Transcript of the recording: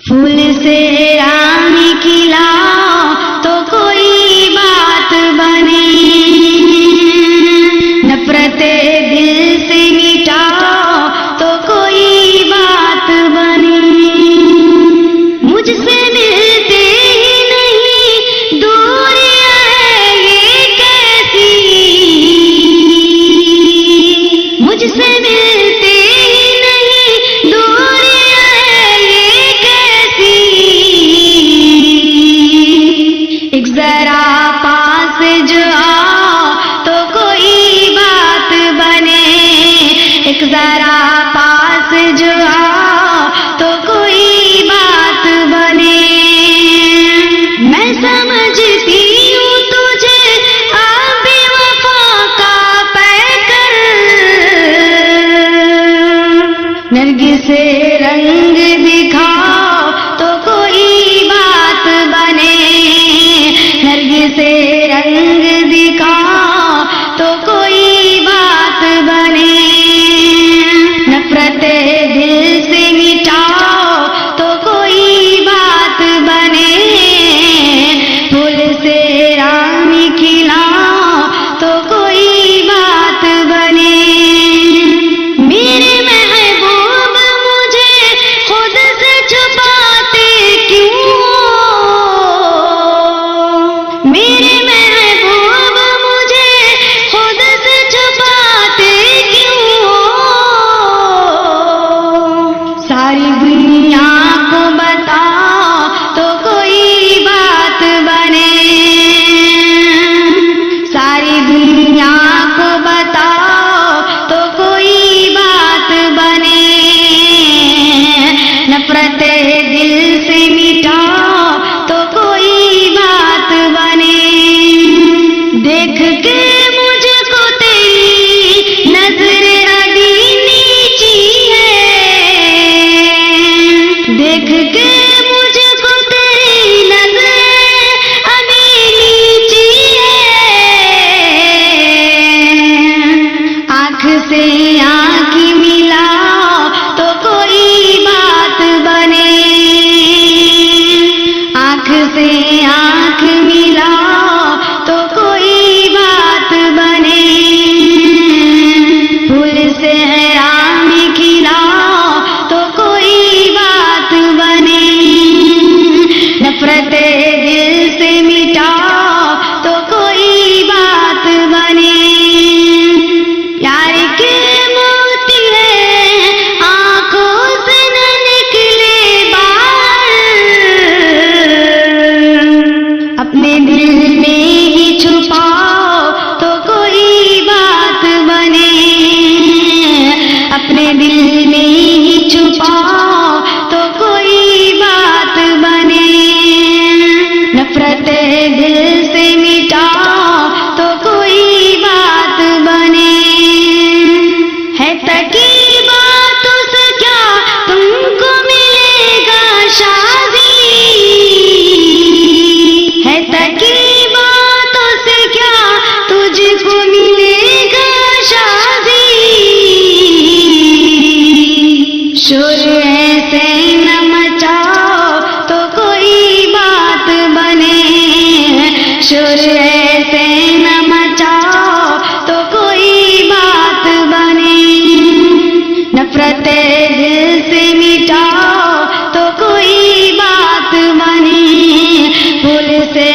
फूल से राम खिलाओ तो कोई बात बने, नफरते दिल से मिटाओ तो कोई बात बने। मुझसे मिलते ही नहीं दूरियां है ये कैसी, मुझसे मिलते ही नहीं दूरियां है ये कैसी। एक जरा पास जो आओ तो कोई बात बने, एक जरा पास जो आओ तो कोई बात बने। मैं समझती हूँ तुझे अब बेवफा का पैकर, नरगिस से रंग दिखाओ तो कोई बात बने, नरगिस से रंग दिखाओ तो कोई बात बने। नफरते दिल से मिटाओ तो कोई बात बने, फूल से राम खिलाओ तो कोई बात बने। मेरे महबूब मुझे खुद से छुपाते क्यों, मेरे महबूब मुझे खुद से छुपाते क्यों। सारी दुनिया को बताओ तो कोई बात बने, सारी दुनिया को बताओ तो कोई बात बने। नफरते दिल से मिटाओ तो कोई बात बने। देख के मुझको तेरी नजर अभी नीची है, देख के मुझको तेरी नजर अभी नीची है। आँख से आँख मिलाओ तो कोई बात बने, आँख से आँख मिलाओ तो कोई बात बने। फूल से राम खिलाओ तो कोई बात बने, नफरते दिल से मिटाओ तो कोई बात बने। प्यार के मोती है आंखों से न निकले बाहर, अपने दिल में ही छुपाओ तो कोई बात बने, अपने दिल में ही छुपाओ तो कोई बात बने। नफरते दिल से मिटाओ तो कोई बात बने। है तकी बातों से क्या तुमको मिलेगा शादी, है तकी बातों से क्या तुझको मिलेगा शादी। शोर ऐसे न मचाओ तो कोई बात बने, शोर ऐसे न मचाओ तो कोई बात बने। नफरते दिल से मिटाओ तो कोई बात बने, फूल से